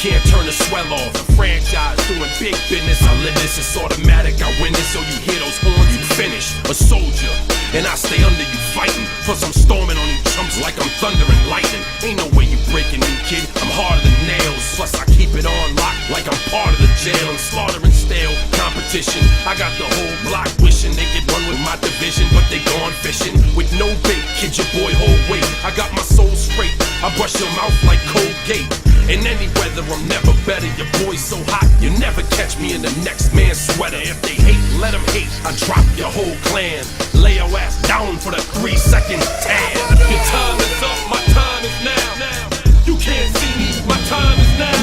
can't turn the swell off. The franchise doing big business, I live this, it's automatic, I win this. So you hear those horns, you finish. A soldier, and I stay under you fighting. Plus I'm storming on you chumps like I'm thunder and lightning. Ain't no way you breaking me, kid, I'm harder than nails. Plus I keep it on lock like I'm part of the jail. And slaughtering stale competition, I got the whole block wishing they could run with my division. But they gone fishing with no bait, kid your boy hold weight. I got my soul straight, I brush your mouth like Colgate. In any weather, I'm never better. Your boy's so hot, you never catch me in the next man's sweater. If they hate, let them hate. I drop your whole clan. Lay your ass down for the 3-second tan. Your time is up, my time is now. You can't see me, my time is now.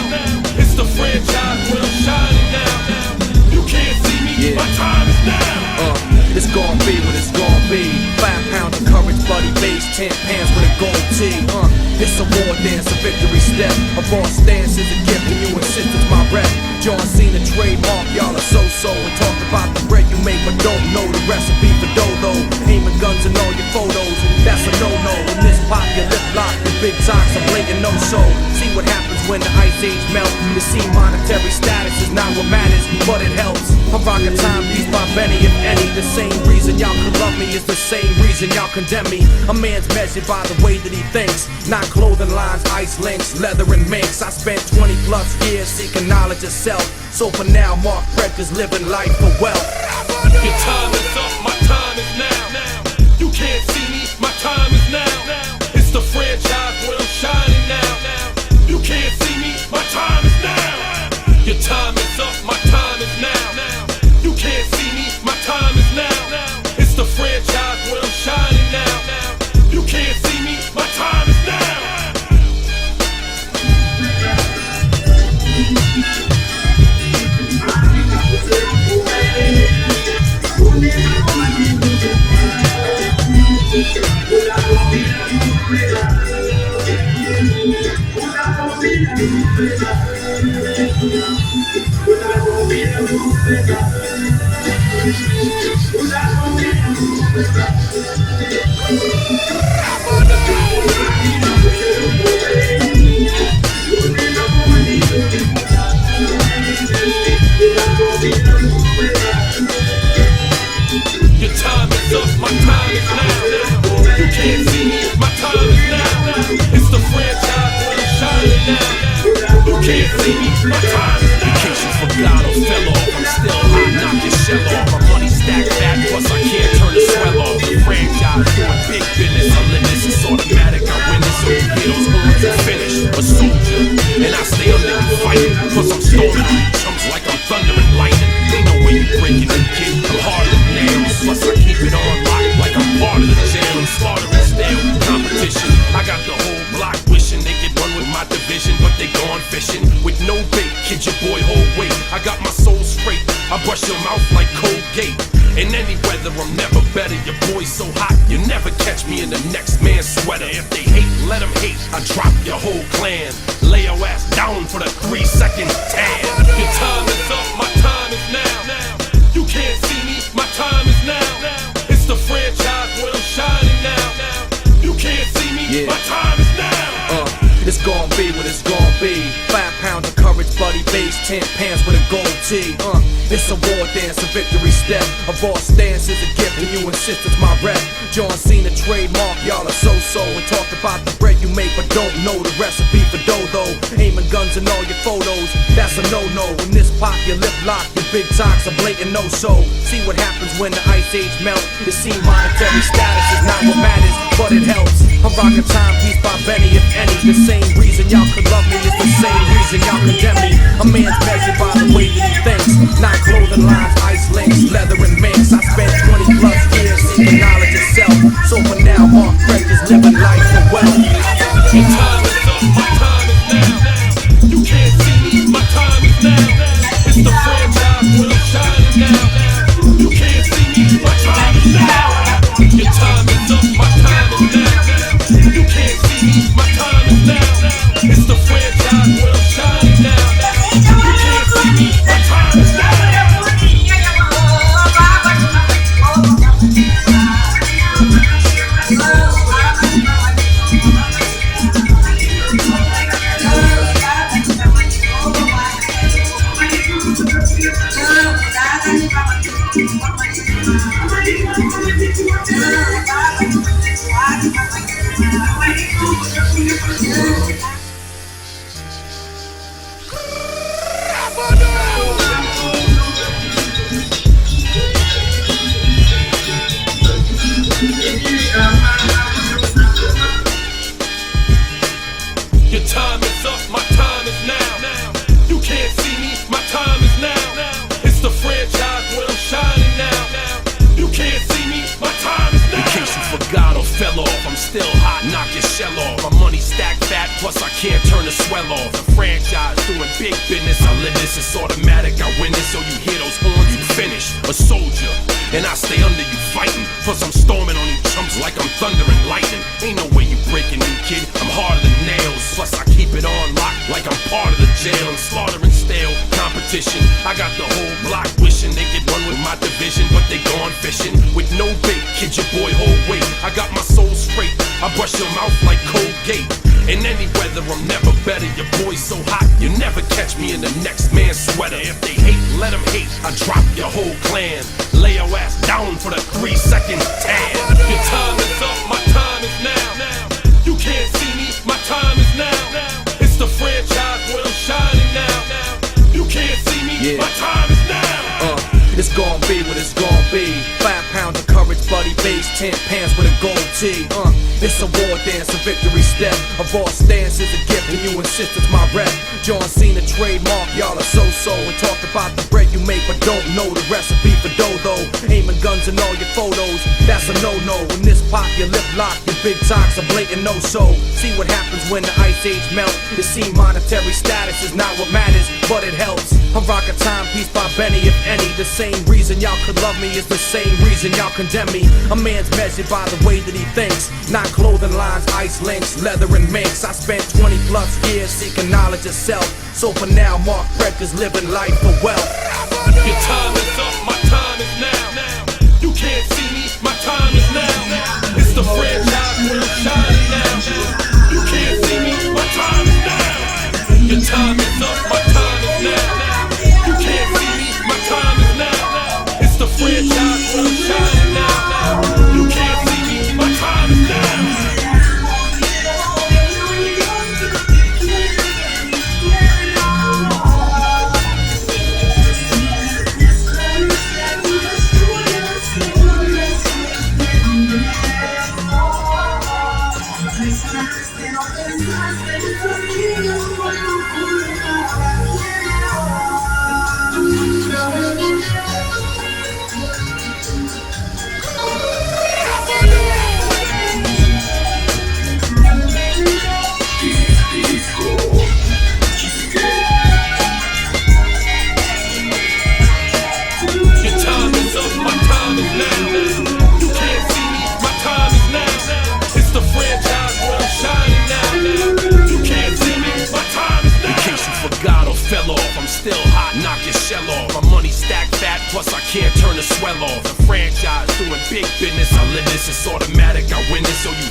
It's the franchise where I'm shining now. You can't see me, my time is now. It's gon' be what it's gon' be. 5 pounds of courage, bloody base, 10 pants with a gold tee. It's a war dance, a victory step. A boss stance is a gift and you insist it's my rep. John Cena trademark, y'all are so-so. And talk about the bread you make but don't know the recipe for dodo. Aiming guns in all your photos, that's a no-no. In this pop, your lip lock, the big talks are blatant no-so. See what happens when the ice age melt. You see monetary status is not what matters, but it helps. I'm rocking timepiece by Benny, if any. The same reason y'all could love me is the same reason y'all condemn me. A man's measured by the way that he thinks, not clothing lines, ice links, leather and minks. I spent 20 plus years seeking knowledge of self. So for now, Mark Predka's living life for wealth. Your time is up, my time is now. You can't see me, my time is now. It's the franchise where I'm shining now. You can't see me, my time is now. Your time is up, my time is now. You can't see me, my time is now. It's the franchise where I'm shining now. You can't see me, my time is now. Your time is up, my time is now. You can't see me, my time is now. It's the franchise where I'm shining now. You can't see me, my time is now. In case you forgot or fell off, I'm still hot, knock your shell off. My money stacked back, plus I can't turn the swell off. The franchise doing big business, I live this, it's automatic, I win this. So you hear those horns and finish. A soldier, and I stay under you fighting. Plus I'm storming on you chumps like I'm thunder and lightning. Ain't no way you breaking me, kid, I'm harder than nails. Plus I keep it on lock like I'm part of the jail. And slaughtering stale competition, I got the whole block wishing they could run with my division. But they gone fishing with no bait, kid your boy hold weight. I got my soul straight, I brush your mouth like Colgate. In any weather, I'm never better. Your boy's so hot, you never catch me in the next man's sweater. If they hate, let them hate. I drop your whole clan. Lay your ass down for the 3-second tan. Your time is up, my time is now. You can't see me, my time is now. It's the franchise where I'm shining now. You can't see me, my time is now. It's gon' be what it's gon' be. 5 pounds of courage, bloody base, 10 pants with a gold tee. It's a war dance, a victory step. A boss stance is a gift and you insist it's my rep. John Cena trademark, y'all are so-so. And talk about the bread you make but don't know the recipe for dodo. Aiming guns in all your photos, that's a no-no. In this pop, your lip lock, your big talks are blatant no-so. See what happens when the ice age melt. It seems monetary status is not what matters, but it helps. I'm rocking timepiece by Benny, if any. The same reason y'all could love me is the same reason y'all condemn me. A man's measured by the way that he thinks, not clothing lines, ice links, leather and minks. I spent 20 plus years seeking knowledge of self. So for now, Mark Predka's living life for wealth. Your time is up, my time is now. You can't see me, my time is now. It's the franchise where I'm shining now. You can't see me, my time is now. Your time is up, my time is now. You can't see me, my time is now. It's the franchise where I'm shining now. You can't see me, my time is now. still hot, knock your shell off. My money stacked fat, plus I can't turn the swell off. The franchise doing big business, I live this, it's automatic, I win this. So you hear those horns, you finish. A soldier, and I stay under you fighting. Plus I'm storming on you chumps like I'm thunder and lightning. Ain't no way you breaking me, kid, I'm harder than nails. Plus I keep it on lock like I'm part of the jail. I'm slaughtering stale competition. I got the whole block wishing they could run with my division, but they gone fishing with no bait. Kid, your boy, hold weight. I got my soul straight. I brush your mouth like Colgate. In any weather, I'm never better. Your boy's so hot, you never catch me in the next man's sweater. If they hate, let them hate. I drop your whole clan. Lay your ass down for the 3-second tan. Your time is up, my time is now. You can't see me, my time is now. It's the franchise where I'm shining now. You can't see me, my time is now. It's gon' be what it's gon' be. 5 pounds of courage, bloody base, 10 pants with a gold tee. It's a war dance, a victory step. A raw stance is a gift, and you insist it's my rep. John Cena trademark, y'all are so-so. And talk about the bread you make, but don't know the recipe for dough. Aiming guns in all your photos, that's a no-no. When this pop, your lip lock, your big talks a blatant no-so. See what happens when the ice age melt. You see monetary status is not what matters, but it helps. I rock a timepiece by Benny, if any. The same reason y'all could love me is the same reason y'all condemn me. A man's measured by the way that he thinks, not clothing lines, ice links, leather and minks. I spent 20 plus years seeking knowledge of self. So for now, Mark Fredker's living life for wealth. Your time is up, my time is now. You can't see me, my time is now. It's the franchise where I'm shining now. You can't see me, my time is now. Your time is up, my time is now. You can't see me, my time is now. It's the franchise where I'm shining now. You can't see me, my time is now. Still hot, knock your shell off. My money stacked fat, plus I can't turn the swell off. The franchise doing big business, I live this, it's automatic, I win this. So you